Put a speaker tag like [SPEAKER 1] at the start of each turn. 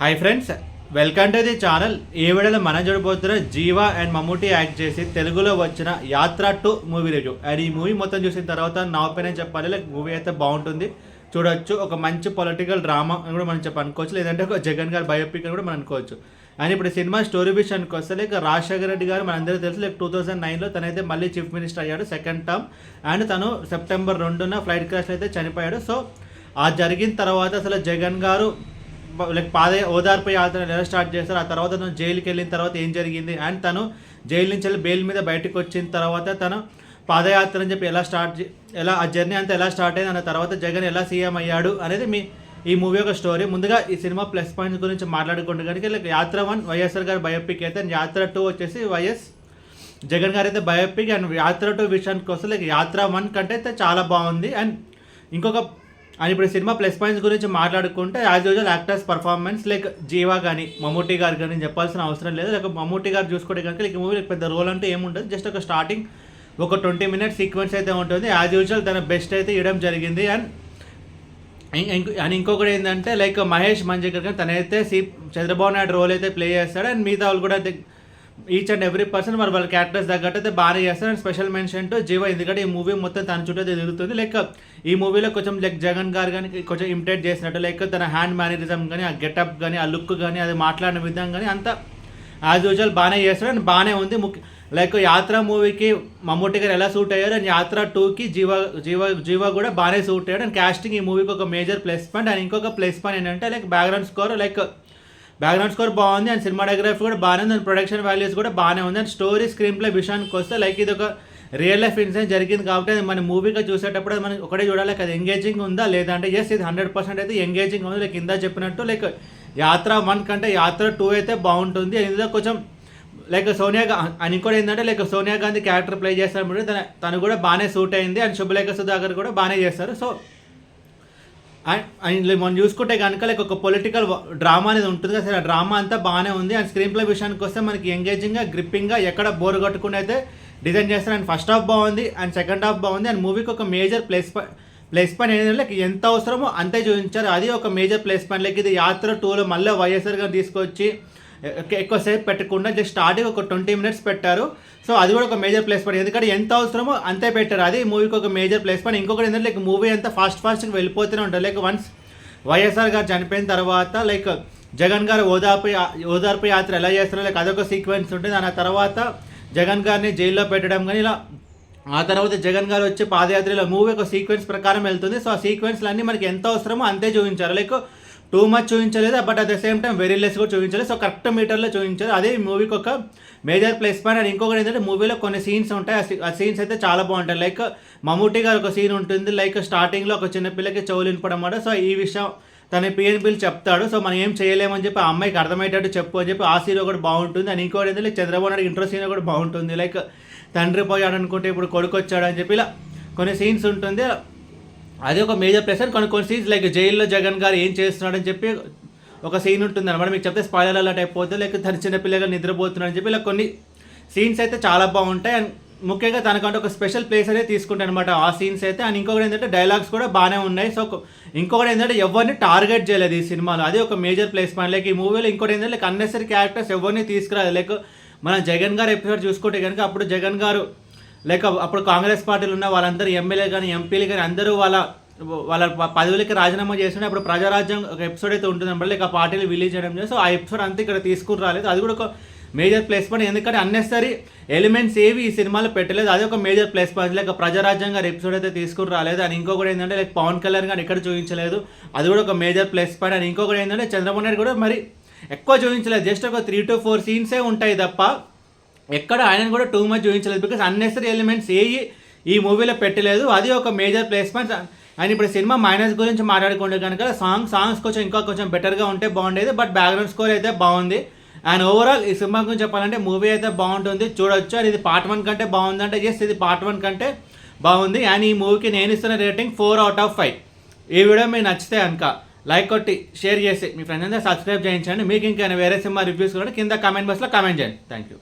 [SPEAKER 1] Hi friends, welcome to the channel. ఈ వీడియోలో మనం చూడబోతున్న జీవా అండ్ మమ్ముట్టి యాక్ట్ చేసి తెలుగులో వచ్చిన యాత్ర 2 మూవీ రివ్యూ. అండ్ ఈ మూవీ మొత్తం చూసిన తర్వాత నా ఒపీనియన్ చెప్పాలి, లైక్ మూవీ అయితే బాగుంటుంది, చూడొచ్చు. ఒక మంచి పొలిటికల్ డ్రామా అని కూడా మనం అనుకోవచ్చు, లేదంటే ఒక జగన్ గారు బయోపిక్ అని కూడా మనం అనుకోవచ్చు. అండ్ ఇప్పుడు సినిమా స్టోరీ విషయానికి వస్తే లైక్ రాజశేఖర రెడ్డి గారు మనందరికీ తెలుసు, లైక్ 2009లో తనైతే మళ్ళీ చీఫ్ మినిస్టర్ అయ్యాడు సెకండ్ టర్మ్. అండ్ తను సెప్టెంబర్ 2న ఫ్లైట్ క్రాష్లో అయితే చనిపోయాడు. సో ఆ జరిగిన తర్వాత అసలు జగన్ గారు లైక్ ఓదార్పు యాత్ర ఎలా స్టార్ట్ చేస్తారు, ఆ తర్వాత తను జైలుకి వెళ్ళిన తర్వాత ఏం జరిగింది, అండ్ తను జైలు నుంచి వెళ్ళి బెయిల్ మీద బయటకు వచ్చిన తర్వాత తను పాదయాత్ర అని చెప్పి ఎలా ఆ జర్నీ అంతా ఎలా స్టార్ట్ అయింది, అన్న తర్వాత జగన్ ఎలా సీఎం అయ్యాడు అనేది ఈ మూవీ యొక్క స్టోరీ. ముందుగా ఈ సినిమా ప్లస్ పాయింట్స్ గురించి మాట్లాడుకుంటే కనుక లైక్ యాత్ర 1 వైఎస్ఆర్ గారి బయోపిక్ అయితే, అండ్ యాత్ర 2 వచ్చేసి వైఎస్ జగన్ గారు అయితే బయోపిక్. అండ్ యాత్ర 2 విషయానికి వస్తే లైక్ యాత్ర 1 కంటే అయితే చాలా బాగుంది. అండ్ ఇప్పుడు సినిమా ప్లస్ పాయింట్స్ గురించి మాట్లాడుకుంటే as usual actors performance, like Jiiva కానీ మమ్ముట్టి గారు కానీ చెప్పాల్సిన అవసరం లేదు. లైక్ మమ్ముట్టి గారు చూసుకుంటే కనుక లైక్ మూవీ పెద్ద రోల్ అంటే ఏముంటుంది, జస్ట్ ఒక స్టార్టింగ్ ఒక 20 మినిట్స్ సీక్వెన్స్ అయితే ఉంటుంది. యాజ్ యూజువల్ తన బెస్ట్ అయితే ఇవ్వడం జరిగింది. అండ్ ఇంకొకటి ఏంటంటే లైక్ మహేష్ మంజేకర్ కానీ తనైతే చంద్రబాబు నాయుడు రోల్ అయితే ప్లే చేస్తాడు. అండ్ మిగతా వాళ్ళు కూడా ఈచ్ అండ్ ఎవ్రీ పర్సన్ వాళ్ళ క్యారెక్టర్స్ తగ్గట్టు అయితే బాగానే చేస్తారు. అండ్ స్పెషల్ మెన్షన్ టు జీవా, ఎందుకంటే ఈ మూవీ మొత్తం తన చుట్టూ అయితే తిరుగుతుంది. లైక్ ఈ మూవీలో కొంచెం లైక్ జగన్ గారు కానీ కొంచెం ఇమిటేట్ చేసినట్టు, లైక్ తన హ్యాండ్ మేనరిజం కానీ, ఆ గెటప్ కానీ, ఆ లుక్ కానీ, అది మాట్లాడిన విధంగా కానీ అంతా యాజ్ యూజువల్ బాగానే చేస్తాడు. అండ్ బాగానే ఉంది. లైక్ యాత్ర మూవీకి మమ్ముట్టి గారు ఎలా సూట్ అయ్యారు, అండ్ యాత్ర 2కి జీవా కూడా బాగానే సూట్ అయ్యాడు. అండ్ కాస్టింగ్ ఈ మూవీకి ఒక మేజర్ ప్లస్ పాయింట్. అండ్ ఇంకొక ప్లస్ పాయింట్ ఏంటంటే లైక్ బ్యాక్గ్రౌండ్ స్కోర్ బాగుంది. అండ్ సినిమాటోగ్రఫీ కూడా బాగానే ఉంది. అండ్ ప్రొడక్షన్ వాల్యూస్ కూడా బాగానే ఉంది. అండ్ స్టోరీ స్క్రీన్ ప్లే విషయానికి వస్తే లైక్ ఇది ఒక రియల్ లైఫ్ ఇన్సిడెంట్ జరిగింది కాబట్టి అది మన మూవీగా చూసేటప్పుడు అది మనం ఒకటే చూడాలి, అది ఎంగేజింగ్ ఉందా లేదా అంటే ఎస్, ఇది 100% అయితే ఎంగేజింగ్ ఉంది. లైక్ కింద చెప్పినట్టు లైక్ యాత్ర 1 కంటే యాత్ర 2 అయితే బాగుంటుంది. ఇందులో కొంచెం లైక్ అండ్ ఇంకోటి ఏంటంటే like Sonia Gandhi character play చేస్తారు, తను కూడా బాగానే సూట్ అయింది. అండ్ శుభలేఖ సుధాకర్ కూడా బాగానే చేస్తారు. సో అండ్ మనం చూసుకుంటే కనుక లైక్ ఒక పొలిటికల్ డ్రామా అనేది ఉంటుంది కదా, ఆ డ్రామా అంతా బాగానే ఉంది. అండ్ స్క్రీన్ ప్లే విషయానికి వస్తే మనకి ఎంగేజింగ్గా, గ్రిప్పింగ్గా, ఎక్కడ బోర్ కొట్టుకుని అయితే డిజైన్ చేస్తారు. అండ్ ఫస్ట్ హాఫ్ బాగుంది, అండ్ సెకండ్ హాఫ్ బాగుంది. అండ్ మూవీకి ఒక మేజర్ ప్లస్ పాయింట్ ఏంటంటే లైక్ ఎంత అవసరమో అంతే చూపించారు, అది ఒక మేజర్ ప్లస్ పాయింట్. లైక్ ఇది యాత్ర 2లో మళ్ళీ వైఎస్ఆర్ గారు తీసుకొచ్చి ఎక్కువసేపు పెట్టకుండా జస్ట్ స్టార్టింగ్ ఒక 20 మినిట్స్ పెట్టారు. సో అది కూడా ఒక మేజర్ ప్లస్ పాయింట్, ఎందుకంటే ఎంత అవసరమో అంతే పెట్టారు, అది మూవీకి ఒక మేజర్ ప్లస్ పాయింట్. ఇంకొకటి ఏంటంటే లైక్ మూవీ అంతా ఫాస్ట్గా వెళ్ళిపోతూనే ఉంటుంది. లైక్ వన్స్ వైఎస్ఆర్ గారు చనిపోయిన తర్వాత లైక్ జగన్ గారు ఓదార్పు యాత్ర ఎలా చేస్తారో లైక్ అదొక సీక్వెన్స్ ఉంటుంది. ఆ తర్వాత జగన్ గారిని జైల్లో పెట్టడం కానీ ఇలా, ఆ తర్వాత జగన్ గారు వచ్చే పాదయాత్రలో మూవీ ఒక సీక్వెన్స్ ప్రకారం వెళ్తుంది. సో ఆ సీక్వెన్స్లు అన్నీ మనకి ఎంత అవసరమో అంతే చూపించారు. లైక్ టూ మచ్ చూపించలేదు, but at the same time very less కూడా చూపించలేదు. సో కరెక్ట్ మీటర్లో చూపించారు, అదే మూవీకి ఒక మేజర్ ప్లస్ పాయింట్. అండ్ ఇంకొకటి ఏంటంటే మూవీలో కొన్ని సీన్స్ ఉంటాయి, ఆ సీన్స్ అయితే చాలా బాగుంటాయి. లైక్ మమ్ముట్టి గారు ఒక సీన్ ఉంటుంది, లైక్ స్టార్టింగ్లో ఒక చిన్నపిల్లకి చెవులు వినపడం మాట. సో ఈ విషయం తన పిఎన్పిలు చెప్తాడు, సో మనం ఏం చేయలేమని చెప్పి ఆ అమ్మాయికి అర్థమయ్యేటట్టు చెప్పు అని చెప్పి ఆ సీన్ కూడా బాగుంటుంది. అండ్ ఇంకోటి ఏంటంటే like Chandrababu Naidu intro scene కూడా బాగుంటుంది. లైక్ తండ్రి పోయాడు అనుకుంటే ఇప్పుడు కొడుకు వచ్చాడు అని చెప్పి ఇలా కొన్ని సీన్స్ ఉంటుంది, అది ఒక మేజర్ ప్లస్. అండ్ కొన్ని సీన్స్ లైక్ జైల్లో జగన్ గారు ఏం చేస్తున్నాడని చెప్పి ఒక సీన్ ఉంటుంది అనమాట, మీకు చెప్తే స్పాయిలర్ అలర్ట్ అయిపోతే, లైక్ తన చిన్నపిల్లగా నిద్రపోతున్నాడని చెప్పి ఇలా కొన్ని సీన్స్ అయితే చాలా బాగుంటాయి. అండ్ ముఖ్యంగా తనకంటే ఒక స్పెషల్ ప్లేస్ అనేది తీసుకుంటాయి అనమాట ఆ సీన్స్ అయితే. అండ్ ఇంకొకటి ఏంటంటే డైలాగ్స్ కూడా బాగానే ఉన్నాయి. సో ఇంకొకటి ఏంటంటే ఎవరిని టార్గెట్ చేయలేదు ఈ సినిమాలో, అది ఒక మేజర్ ప్లేస్ పాయింట్. లైక్ ఈ మూవీలో ఇంకోటి ఏంటంటే లైక్ అన్నెసరీ క్యారెక్టర్స్ ఎవరిని తీసుకురాదు. లైక్ మనం జగన్ గారు ఎపిసోడ్ చూసుకుంటే కనుక అప్పుడు జగన్ గారు లైక్ అప్పుడు కాంగ్రెస్ పార్టీలు ఉన్న వాళ్ళందరూ ఎమ్మెల్యే కానీ ఎంపీలు కానీ అందరూ వాళ్ళ పదవులకి రాజీనామా చేస్తుంటే అప్పుడు ప్రజారాజ్యం ఒక ఎపిసోడ్ అయితే ఉంటుంది అనమాట, లైక్ ఆ పార్టీలు రిలీజ్ చేయడం చేసి. సో ఆ ఎపిసోడ్ అంతా ఇక్కడ తీసుకుని రాలేదు, అది కూడా ఒక మేజర్ ప్లస్ పాయింట్. ఎందుకంటే అన్నెసరీ ఎలిమెంట్స్ ఏవి ఈ సినిమాలో పెట్టలేదు, అది ఒక major plus point. Like Prajarajyam గారి ఎపిసోడ్ అయితే తీసుకుని రాలేదు. అని ఇంకొకటి ఏంటంటే లైక్ పవన్ కళ్యాణ్ గారు ఎక్కడ చూపించలేదు, అది కూడా ఒక మేజర్ ప్లస్ పాయింట్. అని ఇంకొకటి ఏంటంటే చంద్రబాబు నాయుడు కూడా మరి ఎక్కువ చూపించలేదు, జస్ట్ ఒక 3 to 4 సీన్సే ఉంటాయి తప్ప ఎక్కడ ఆయనను కూడా టూ మచ్ చూపించలేదు. బికాస్ అన్నెసరీ ఎలిమెంట్స్ ఈ మూవీలో పెట్టలేదు, అది ఒక మేజర్ ప్లస్ పాయింట్. అండ్ ఇప్పుడు సినిమా మైనస్ గురించి మాట్లాడుకుంటే కనుక సాంగ్స్ కొంచెం బెటర్గా ఉంటే బాగుండేది, బట్ బ్యాక్గ్రౌండ్ స్కోర్ అయితే బాగుంది. అండ్ ఓవరాల్ ఈ సినిమా గురించి చెప్పాలంటే మూవీ అయితే బాగుంటుంది, చూడొచ్చు. అండ్ ఇది పార్ట్ 1 కంటే బాగుందంటే ఎస్, ఇది పార్ట్ 1 కంటే బాగుంది. అండ్ ఈ మూవీకి నేను ఇస్తున్న రేటింగ్ 4 out of 5. ఈ వీడియో మీకు నచ్చితే కనుక లైక్ కొట్టి షేర్ చేసి మీ ఫ్రెండ్స్ అంతా సబ్స్క్రైబ్ చేయించండి. మీకు ఇంకా వేరే సినిమా రివ్యూస్ కూడా కింద కామెంట్ బాక్స్లో కామెంట్ చేయండి. Thank you.